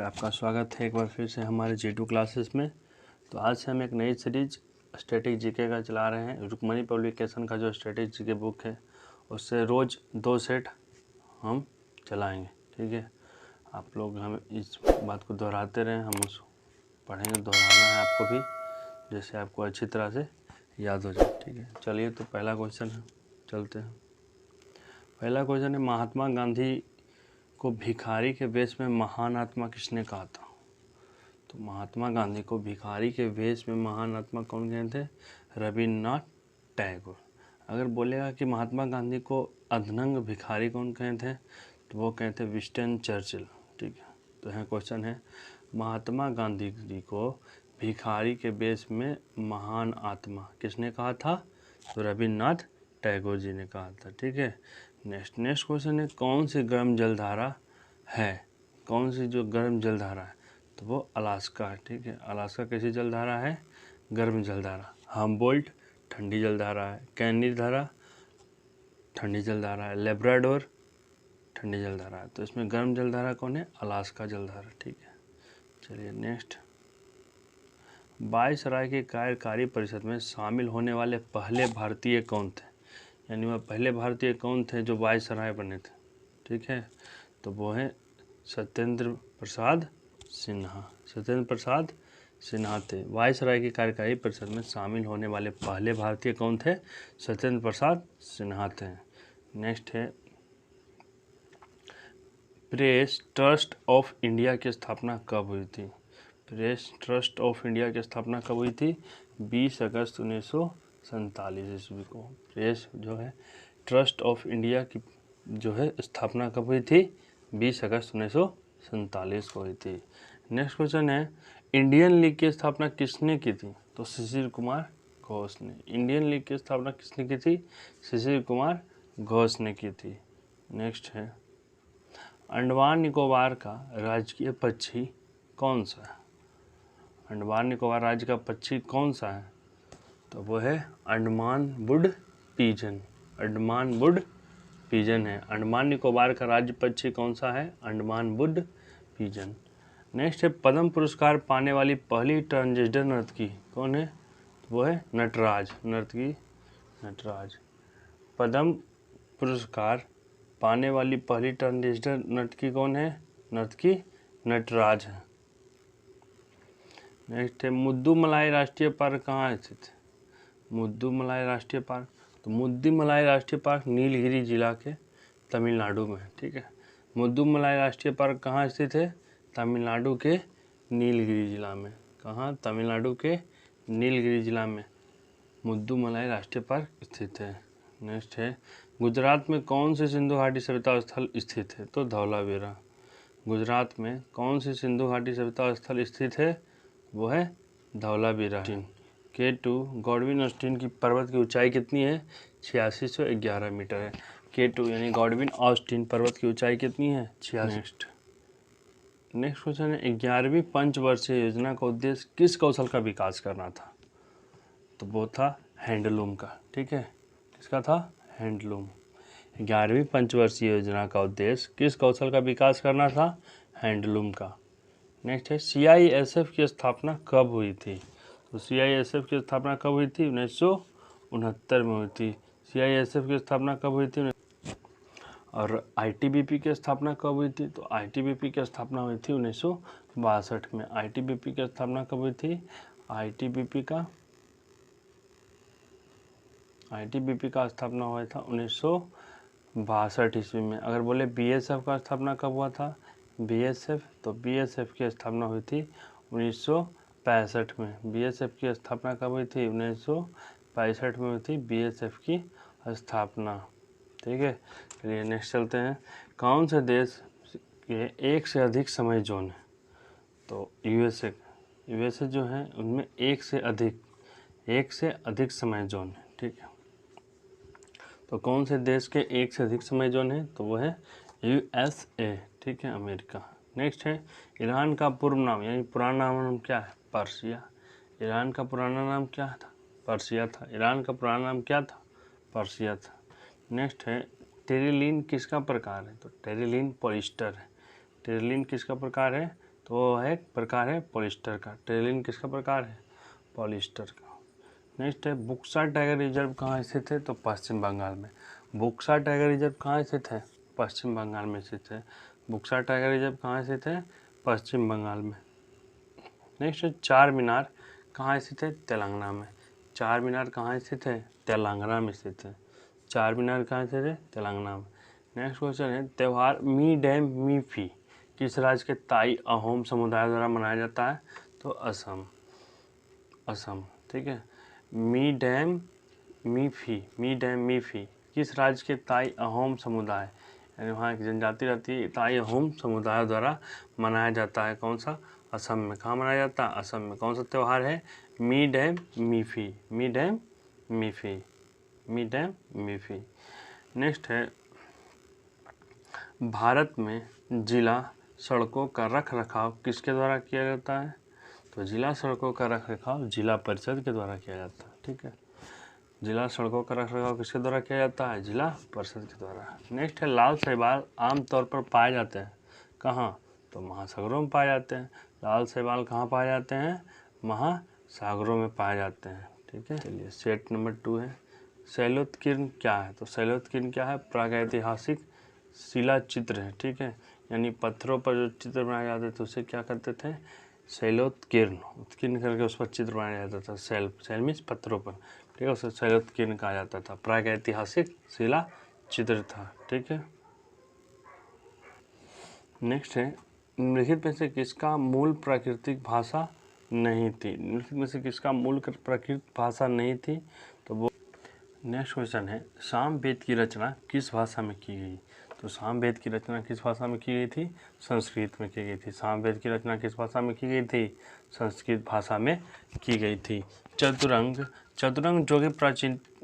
आपका स्वागत है एक बार फिर से हमारे G2 क्लासेस में। तो आज से हम एक नई सीरीज स्टैटिक जीके का चला रहे हैं। रुक्मणी पब्लिकेशन का जो स्टैटिक जीके बुक है उससे रोज़ 2 सेट हम चलाएंगे। ठीक है, आप लोग हम इस बात को दोहराते रहें, हम उसको पढ़ेंगे, दोहराना है आपको भी, जैसे आपको अच्छी तरह से याद हो जाए। ठीक है, चलिए तो पहला क्वेश्चन है, चलते हैं। पहला क्वेश्चन है, महात्मा गांधी को भिखारी के वेश में महान आत्मा किसने कहा था? तो महात्मा गांधी को भिखारी के वेश में महान आत्मा कौन कहे थे? रविन्द्रनाथ टैगोर। अगर बोलेगा कि महात्मा गांधी को अधनंग भिखारी कौन कहे थे, तो वो कहते विंस्टन चर्चिल। ठीक है, तो यहाँ क्वेश्चन है, महात्मा गांधी जी को भिखारी के वेश में महान आत्मा किसने कहा था? तो रविन्द्रनाथ टैगोर जी ने कहा था। ठीक है, नेक्स्ट क्वेश्चन है, कौन सी गर्म जलधारा है? कौन सी जो गर्म जलधारा है? तो वो अलास्का है। ठीक है, अलास्का कैसी जलधारा है? गर्म जलधारा। हम्बोल्ट ठंडी जलधारा है, कैनी धारा ठंडी जलधारा है, लेब्राडोर ठंडी जलधारा है। तो इसमें गर्म जलधारा कौन है? अलास्का जलधारा। ठीक है, चलिए नेक्स्ट, वायसराय की कार्यकारी परिषद में शामिल होने वाले पहले भारतीय कौन थे? यानी वह पहले भारतीय कौन थे जो वायसराय बने थे? ठीक है, तो वो है सत्येंद्र प्रसाद सिन्हा। सत्येंद्र प्रसाद सिन्हा थे। वायसराय की कार्यकारी परिषद में शामिल होने वाले पहले भारतीय कौन थे? सत्येंद्र प्रसाद सिन्हा थे। नेक्स्ट है, प्रेस ट्रस्ट ऑफ इंडिया की स्थापना कब हुई थी? प्रेस ट्रस्ट ऑफ इंडिया की स्थापना कब हुई थी? 20 अगस्त 1947 ईस्वी को प्रेस जो है ट्रस्ट ऑफ इंडिया की जो है स्थापना कब हुई थी? 20 अगस्त 1947 को हुई थी। नेक्स्ट क्वेश्चन है, इंडियन लीग की स्थापना किसने की थी? तो शिशिर कुमार घोष ने। इंडियन लीग की स्थापना किसने की थी? शिशिर कुमार घोष ने की थी। नेक्स्ट है, अंडमान निकोबार का राजकीय पक्षी कौन सा है? अंडमान निकोबार राज्य का पक्षी कौन सा है? तो वो है Andaman wood pigeon. Andaman wood pigeon है। अंडमान निकोबार का राज्य पक्षी कौन सा है? Andaman wood pigeon. नेक्स्ट है, पद्म पुरस्कार पाने वाली पहली ट्रांसजेंडर नर्तकी कौन है? वो है नटराज, नर्तकी नटराज। पद्म पुरस्कार पाने वाली पहली ट्रांसजेंडर नर्तकी कौन है? नर्तकी नटराज है। नेक्स्ट है, मुद्दुमलाई राष्ट्रीय पार्क कहाँ स्थित है? मुद्दुमलाई राष्ट्रीय पार्क, तो मुद्दुमलाई राष्ट्रीय पार्क नीलगिरी जिला के तमिलनाडु में है। ठीक है, मुद्दुमलाई राष्ट्रीय पार्क कहाँ स्थित है? तमिलनाडु के नीलगिरी जिला में। कहाँ? तमिलनाडु के नीलगिरी जिला में मुद्दुमलाई राष्ट्रीय पार्क स्थित है। नेक्स्ट है, गुजरात में कौन सी सिंधु घाटी सभ्यता स्थल स्थित है? तो धौलावीरा। गुजरात में कौन सी सिंधु घाटी सभ्यता स्थल स्थित है? वो है धौलावीरा। K2 गॉडविन ऑस्टिन की पर्वत की ऊंचाई कितनी है? 8611 मीटर है। K2 यानी गॉडविन ऑस्टिन पर्वत की ऊंचाई कितनी है? 86। नेक्स्ट क्वेश्चन है, 11वीं पंचवर्षीय योजना का उद्देश्य किस कौशल का विकास करना था? तो वो था हैंडलूम का। ठीक है, किसका था? हैंडलूम। 11वीं पंचवर्षीय योजना का उद्देश्य किस कौशल का विकास करना था? हैंडलूम का। नेक्स्ट है, CISF की स्थापना कब हुई थी? तो CISF की स्थापना कब हुई थी? 1969 में हुई थी। CISF की स्थापना कब हुई थी? और ITBP की स्थापना कब हुई थी? तो ITBP की स्थापना हुई थी 1962 में। ITBP की स्थापना कब हुई थी? ITBP का स्थापना हुआ था 1962 ईस्वी में। अगर बोले BSF का स्थापना कब हुआ था? BSF, तो BSF की स्थापना हुई थी 1965 में। BSF की स्थापना कब हुई थी? 1965 में हुई थी BSF की स्थापना। ठीक है, चलिए नेक्स्ट चलते हैं। कौन से देश के एक से अधिक समय जोन है? तो USA जो है उनमें एक से अधिक समय जोन है। ठीक है, तो कौन से देश के एक से अधिक समय जोन है? तो वो है USA। ठीक है, अमेरिका। नेक्स्ट है, ईरान का पूर्व नाम यानी पुराना नाम क्या है? पर्सिया। ईरान का पुराना नाम क्या था? पर्सिया था। ईरान का पुराना नाम क्या था? पर्सिया था। नेक्स्ट है, टेरिलीन किसका प्रकार है? तो टेरिलीन पॉलिस्टर है। टेरिलीन किसका प्रकार है? तो वो है एक प्रकार है पॉलिस्टर का। टेरिलिन किसका प्रकार है? पॉलिस्टर का। नेक्स्ट है बुक्सा टाइगर रिजर्व कहाँ स्थित है? तो पश्चिम बंगाल में। बुक्सा टाइगर रिजर्व कहाँ स्थित है? पश्चिम बंगाल में स्थित है। बुक्सा टाइगर रिजर्व कहाँ स्थित है? पश्चिम बंगाल में। नेक्स्ट है चार मीनार कहाँ स्थित है? तेलंगाना में। चार मीनार कहाँ स्थित है? तेलंगाना में स्थित है। चार मीनार कहाँ स्थित है? तेलंगाना में। नेक्स्ट क्वेश्चन है त्यौहार मी डैम मी फी किस राज्य के ताई अहोम समुदाय द्वारा मनाया जाता है? तो असम। असम, ठीक है। मी डैम मी डैम मी फी किस राज्य के ताई अहोम समुदाय, यानी वहाँ की जनजाति रहती है, ताई अहोम समुदाय द्वारा मनाया जाता है। कौन सा? असम में। कहाँ मनाया जाता है? असम में। कौन सा त्यौहार है? मी डैम मी फी। मी डैम मी फी। मी डैम मी फी। नेक्स्ट है भारत में जिला सड़कों का रख रखाव किसके द्वारा किया जाता है? तो जिला सड़कों का रख रखाव जिला परिषद के द्वारा किया जाता है, ठीक है। जिला सड़कों का रख रखाव किसके द्वारा किया जाता है? जिला परिषद के द्वारा। नेक्स्ट है लाल शैवाल आमतौर पर पाए जाते हैं कहाँ? तो महासागरों में पाए जाते हैं। लाल शैवाल कहाँ पाए जाते हैं? महासागरों में पाए जाते हैं, ठीक है। चलिए सेट नंबर 2 है शैलोत्कीर्ण क्या है? तो शैलोत्कीर्ण क्या है? प्रागैतिहासिक शिला चित्र है, ठीक है। यानी पत्थरों पर जो चित्र बनाए जाते थे उसे क्या करते थे? शैलोत्कीर्ण। उत्कीर्ण करके उस पर चित्र बनाया जाता था। शैल मीन्स पत्थरों पर, ठीक है, उसे शैलोत्कीर्ण कहा जाता था। प्रागैतिहासिक शिला चित्र था, ठीक है। नेक्स्ट है निम्नलिखित में से किसका मूल प्राकृतिक भाषा नहीं थी? निम्नलिखित में से किसका मूल प्राकृतिक भाषा नहीं थी? तो वो नेक्स्ट क्वेश्चन है सामवेद की रचना किस भाषा में की गई? तो सामवेद की रचना किस भाषा में की गई थी? संस्कृत में की गई थी। सामवेद की रचना किस भाषा में की गई थी? संस्कृत भाषा में की गई थी। चतुरंग। चतुरंग जो कि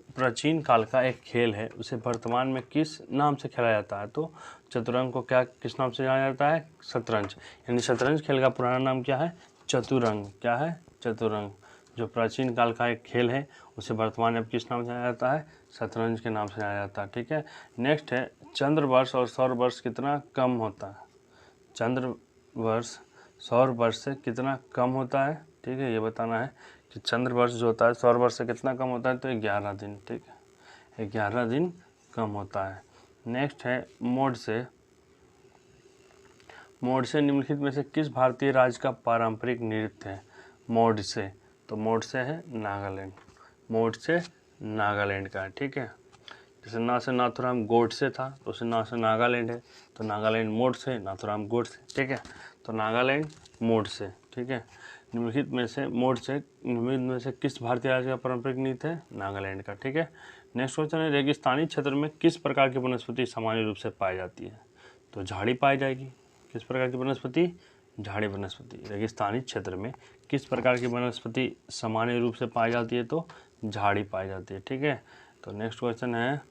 प्राचीन काल का एक खेल है, उसे वर्तमान में किस नाम से खेला जाता है? तो चतुरंग को क्या किस नाम से जाना जाता है? शतरंज। यानी शतरंज खेल का पुराना नाम क्या है? चतुरंग। क्या है? चतुरंग। जो प्राचीन काल का एक खेल है उसे वर्तमान में किस नाम से जाना जाता है? शतरंज के नाम से जाना जाता है, ठीक है। नेक्स्ट है चंद्र वर्ष और सौर वर्ष कितना कम होता है? चंद्र वर्ष सौर वर्ष से कितना कम होता है, ठीक है, ये बताना है कि चंद्र वर्ष जो होता है सौर वर्ष से कितना कम होता है? तो 11 दिन, ठीक है, 11 दिन कम होता है। नेक्स्ट है मोडसे निम्नलिखित में से किस भारतीय राज्य का पारंपरिक नृत्य है? मोडसे। तो मोडसे है नागालैंड। मोडसे नागालैंड का है, ठीक है। जैसे ना से नाथुराम गोडसे था तो उसे ना से नागालैंड है, तो नागालैंड मोडसे, नाथुराम गोडसे, ठीक है। तो नागालैंड मोडसे, ठीक है। निम्नलिखित में से किस भारतीय राज्य का पारंपरिक नृत्य है? नागालैंड का, ठीक है। नेक्स्ट क्वेश्चन है रेगिस्तानी क्षेत्र में किस प्रकार की वनस्पति सामान्य रूप से पाई जाती है? तो झाड़ी पाई जाएगी। किस प्रकार की वनस्पति? झाड़ी वनस्पति। रेगिस्तानी क्षेत्र में किस प्रकार की वनस्पति सामान्य रूप से पाई जाती है? तो झाड़ी पाई जाती है, ठीक है। तो नेक्स्ट क्वेश्चन है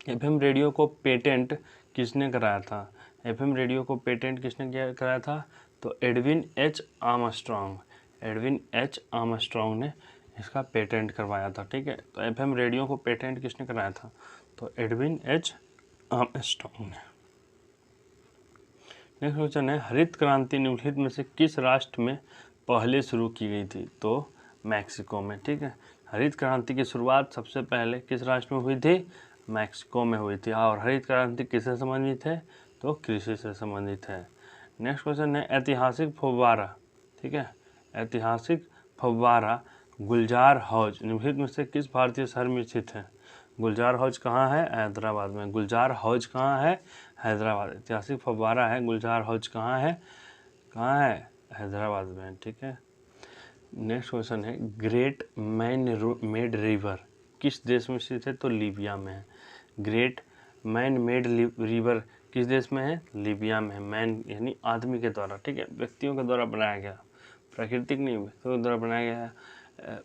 एफएम रेडियो को पेटेंट किसने कराया था? एफएम रेडियो को पेटेंट किसने कराया था? तो Edwin H Armstrong. Edwin H Armstrong ने इसका पेटेंट करवाया था, ठीक है। तो एफएम रेडियो को पेटेंट किसने कराया था? तो एडविन एच आर्मस्ट्रॉन्ग ने। नेक्स्ट क्वेश्चन है हरित क्रांति निम्नलिखित में से किस राष्ट्र में पहले शुरू की गई थी? तो मैक्सिको में, ठीक है। हरित क्रांति की शुरुआत सबसे पहले किस राष्ट्र में हुई थी? मैक्सिको में हुई थी। और हरित क्रांति किससे संबंधित है? तो कृषि से संबंधित है। नेक्स्ट क्वेश्चन है ऐतिहासिक फव्वारा, ठीक है। ऐतिहासिक फव्वारा गुलजार हौज निम्नलिखित में से किस भारतीय शहर में स्थित है? गुलजार हौज कहाँ है? हैदराबाद में। गुलजार हौज कहाँ है? हैदराबाद। ऐतिहासिक फव्वारा है गुलजार हौज कहाँ है? कहाँ है? हैदराबाद में, ठीक है। नेक्स्ट क्वेश्चन है ग्रेट मेड रिवर किस देश में स्थित है? तो लीबिया में है। ग्रेट मैन मेड रिवर किस देश में है? लीबिया में है। मैन यानी आदमी के द्वारा, ठीक है, व्यक्तियों के द्वारा बनाया गया, प्राकृतिक नहीं, व्यक्तियों के द्वारा बनाया गया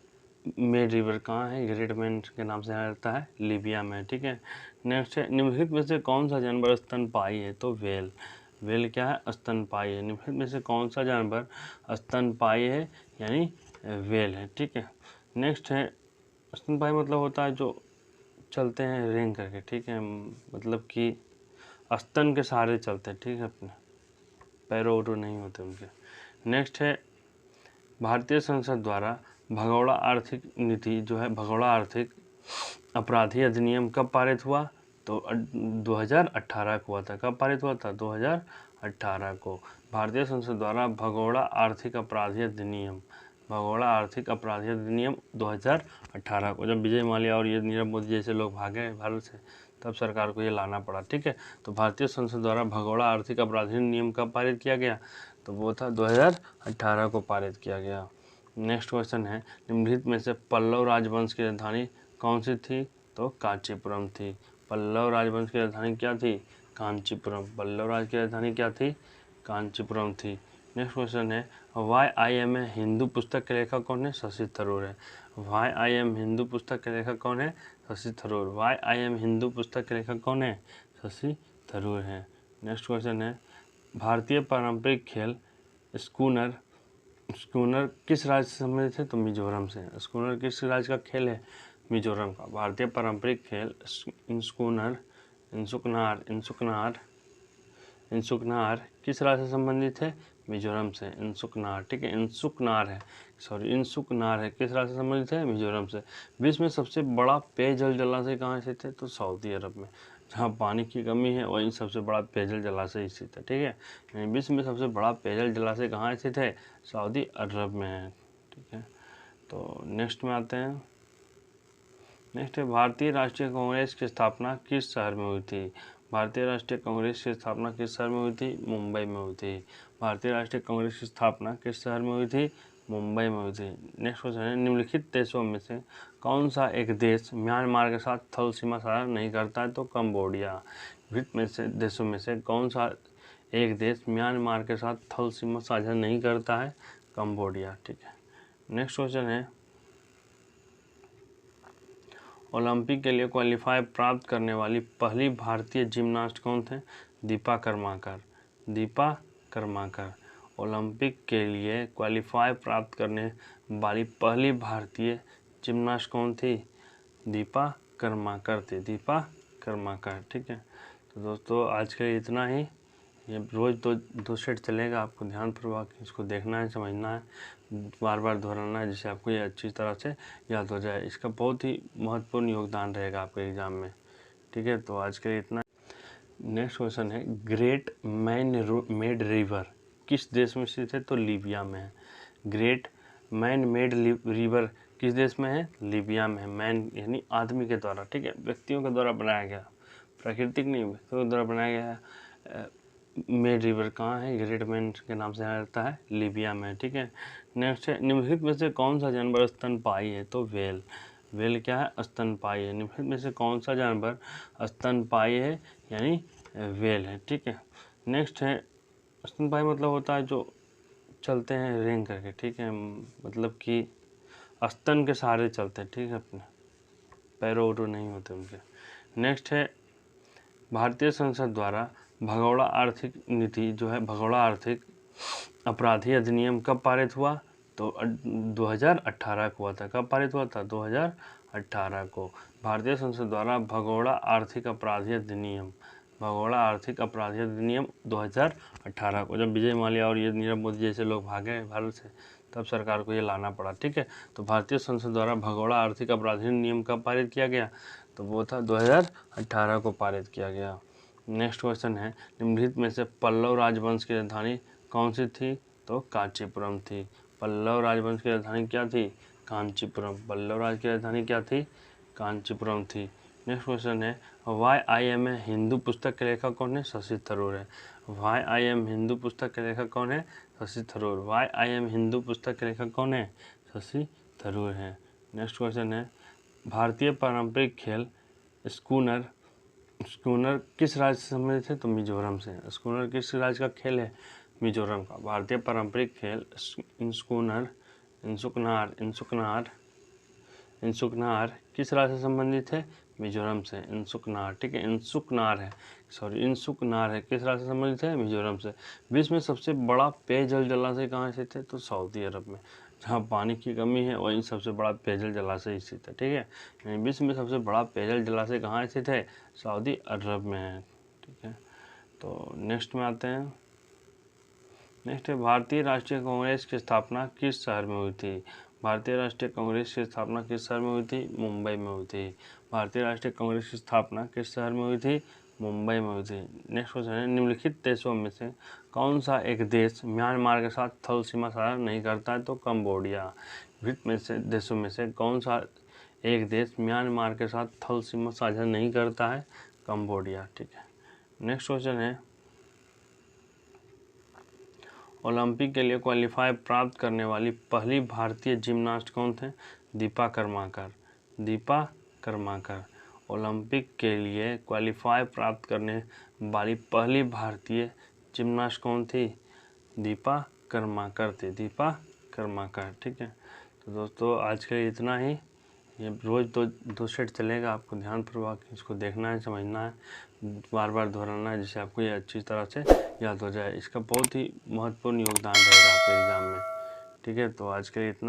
मेड रिवर कहाँ है? ग्रेट मैन के नाम से जाना जाता है, लीबिया में, ठीक है। नेक्स्ट है निम्नलिखित में से कौन सा जानवर स्तनपायी है? तो वेल। वेल क्या है? स्तनपायी है। निम्नलिखित में से कौन सा जानवर स्तनपायी है? यानी वेल है, ठीक है। नेक्स्ट है स्तनपायी मतलब होता है जो चलते हैं रेंग करके, ठीक है, मतलब कि स्तन के सहारे चलते हैं, ठीक है अपने। पैरों वैरो नहीं होते उनके। नेक्स्ट है भारतीय संसद द्वारा भगोड़ा आर्थिक नीति जो है, भगोड़ा आर्थिक अपराधी अधिनियम कब पारित हुआ? तो 2018 को हुआ था। कब पारित हुआ था? 2018 को। भारतीय संसद द्वारा भगोड़ा आर्थिक अपराधी अधिनियम, भगोड़ा आर्थिक अपराधी अधिनियम 2018 को, जब विजय माल्या और ये नीरव मोदी जैसे लोग भागे भारत से, तब सरकार को ये लाना पड़ा। ठीक है, तो भारतीय संसद द्वारा भगोड़ा आर्थिक अपराधी अधिनियम कब पारित किया गया? तो वो था 2018 को पारित किया गया। नेक्स्ट क्वेश्चन है, निम्नलिखित में से पल्लव राजवंश की राजधानी कौन सी थी? तो कांचीपुरम थी। पल्लव राजवंश की राजधानी क्या थी? कांचीपुरम। पल्लव राज की राजधानी क्या थी? कांचीपुरम थी। नेक्स्ट क्वेश्चन है, why I am a Hindu पुस्तक के लेखक कौन है? शशि थरूर है। वाई आई एम हिंदू पुस्तक के लेखक कौन है? Shashi Tharoor. Why I am Hindu पुस्तक के लेखक कौन है? शशि थरूर है। नेक्स्ट क्वेश्चन है, भारतीय पारंपरिक खेल स्कूनर, स्कूनर किस राज्य से संबंधित है? तो मिजोरम से। स्कूनर किस राज्य का खेल है? मिजोरम का। भारतीय पारंपरिक खेल स्कूनर, इंसुकनार, इंसुकनार, इंसुकनार किस राज्य से संबंधित है? मिजोरम से। इंसुकनार, ठीक है, इंसुकनार है, सॉरी इंसुकनार है, किस राज्य से संबंधित है? मिजोरम से। विश्व में सबसे बड़ा पेयजल जलाशय कहाँ स्थित है? तो सऊदी अरब में। जहाँ पानी की कमी है वहीं सबसे बड़ा पेयजल जलाशय स्थित है। ठीक है, यानी विश्व में सबसे बड़ा पेयजल जलाशय कहाँ स्थित है? सऊदी अरब में है। ठीक है, तो नेक्स्ट में आते हैं। नेक्स्ट है, भारतीय राष्ट्रीय कांग्रेस की स्थापना किस शहर में हुई थी? भारतीय राष्ट्रीय कांग्रेस की स्थापना किस शहर में हुई थी? मुंबई में हुई थी। भारतीय राष्ट्रीय कांग्रेस की स्थापना किस शहर में हुई थी? मुंबई में हुई थी। नेक्स्ट क्वेश्चन है, निम्नलिखित देशों में से कौन सा एक देश म्यांमार के साथ थल सीमा साझा नहीं करता है? तो कंबोडिया। निम्नलिखित में से देशों में से कौन सा एक देश म्यांमार के साथ थल सीमा साझा नहीं करता है? कंबोडिया। ठीक है, नेक्स्ट क्वेश्चन है, ओलंपिक के लिए क्वालिफाई प्राप्त करने वाली पहली भारतीय जिम्नास्ट कौन थे? दीपा कर्माकर। दीपा कर्माकर ओलंपिक के लिए क्वालिफाई प्राप्त करने वाली पहली भारतीय जिम्नास्ट कौन थी? दीपा कर्माकर थी। दीपा कर्माकर। ठीक है, तो दोस्तों आज के लिए इतना ही। ये रोज़ दो सेट चलेगा, आपको ध्यानपूर्वक इसको देखना है, समझना है, बार बार दोहराना है, जिससे आपको ये अच्छी तरह से याद हो जाए। इसका बहुत ही महत्वपूर्ण योगदान रहेगा आपके एग्ज़ाम में। ठीक है, तो आज के लिए इतना। नेक्स्ट क्वेश्चन है, ग्रेट मैन मेड रिवर किस देश में स्थित है? तो लीबिया में है। ग्रेट मैन मेड रिवर किस देश में है? लीबिया में है। मैन यानी आदमी के द्वारा, ठीक है, व्यक्तियों के द्वारा बनाया गया, प्राकृतिक नहीं, व्यक्तियों के द्वारा बनाया गया मेड रिवर कहाँ है? ग्रेट मैन के नाम से जाना जाता है, लीबिया में। ठीक है, नेक्स्ट है, निम्नलिखित में से कौन सा जानवर स्तनपायी है? तो व्हेल। व्हेल क्या है? स्तनपायी है। निम्नलिखित में से कौन सा जानवर स्तनपायी है? यानी व्हेल है। ठीक है, नेक्स्ट है, स्तनपायी मतलब होता है जो चलते हैं रेंग करके। ठीक है, मतलब कि स्तन के सहारे चलते हैं। ठीक है, अपने पैरों वैरो नहीं होते उनके। नेक्स्ट है, भारतीय संसद द्वारा भगोड़ा आर्थिक नीति जो है, भगोड़ा आर्थिक अपराधी अधिनियम कब पारित हुआ? तो 2018 को हुआ था। कब पारित हुआ था? 2018 को। भारतीय संसद द्वारा भगोड़ा आर्थिक अपराधी अधिनियम, भगोड़ा आर्थिक अपराधी अधिनियम 2018 को, जब विजय माल्या और ये नीरव मोदी जैसे लोग भागे भारत से, तब सरकार को ये लाना पड़ा। ठीक है, तो भारतीय संसद द्वारा भगोड़ा आर्थिक अपराधी नियम कब पारित किया गया? तो वो था 2018 को पारित किया गया। नेक्स्ट क्वेश्चन है, निम्नलिखित में से पल्लव राजवंश की राजधानी कौन सी थी? तो कांचीपुरम थी। पल्लव राजवंश की राजधानी क्या थी? कांचीपुरम। पल्लव राज की राजधानी क्या थी? कांचीपुरम थी। नेक्स्ट क्वेश्चन है, why I am a Hindu पुस्तक के लेखक कौन है? शशि थरूर है। वाई आई एम हिंदू पुस्तक के लेखक कौन है? Shashi Tharoor. Why I am Hindu पुस्तक के लेखक कौन है? शशि थरूर है। नेक्स्ट क्वेश्चन है, भारतीय पारंपरिक खेल स्कूनर, स्कूनर किस राज्य से संबंधित है? तो मिजोरम से। स्कूनर किस राज्य का खेल है? मिजोरम का। भारतीय पारंपरिक खेल स्कूनर, इंसुकनार, इंसुकनार, इंसुकनार किस राज्य से संबंधित है? मिजोरम से। इंसुकनार, ठीक है, इंसुकनार है, सॉरी इंसुकनार है, किस राज्य से संबंधित है? मिजोरम से। विश्व में सबसे बड़ा पेयजल जलाशय कहाँ स्थित है? तो सऊदी अरब में। जहाँ पानी की कमी है वहीं सबसे बड़ा पेयजल जलाशय स्थित है। ठीक है, यानी विश्व में सबसे बड़ा पेयजल जलाशय कहाँ स्थित है? सऊदी अरब में है। ठीक है, तो नेक्स्ट में आते हैं। नेक्स्ट है भारतीय राष्ट्रीय कांग्रेस की स्थापना किस शहर में हुई थी? भारतीय राष्ट्रीय कांग्रेस की स्थापना किस शहर में हुई थी? मुंबई में हुई थी। भारतीय राष्ट्रीय कांग्रेस की स्थापना किस शहर में हुई थी? मुंबई में हुई थी। नेक्स्ट क्वेश्चन है निम्नलिखित देशों में से कौन सा एक देश म्यांमार के साथ थल सीमा साझा नहीं करता है? तो कंबोडिया। निम्नलिखित में से देशों में से कौन सा एक देश म्यांमार के साथ थल सीमा साझा नहीं करता है? कंबोडिया। ठीक है। नेक्स्ट क्वेश्चन है ओलंपिक के लिए क्वालिफाई प्राप्त करने वाली पहली भारतीय जिम्नास्ट कौन थे? दीपा कर्माकर। दीपा कर्माकर ओलंपिक के लिए क्वालिफाई प्राप्त करने वाली पहली भारतीय जिम्नास्ट कौन थी? दीपा कर्माकर थी। दीपा कर्माकर। ठीक है। तो दोस्तों आज के लिए इतना ही। ये रोज़ दो सेट चलेगा, आपको ध्यानपूर्वक इसको देखना है, समझना है, बार बार दोहराना है, जिससे आपको ये अच्छी तरह से याद हो जाए। इसका बहुत ही महत्वपूर्ण योगदान रहेगा आपके एग्ज़ाम में। ठीक है। तो आज के लिए इतना।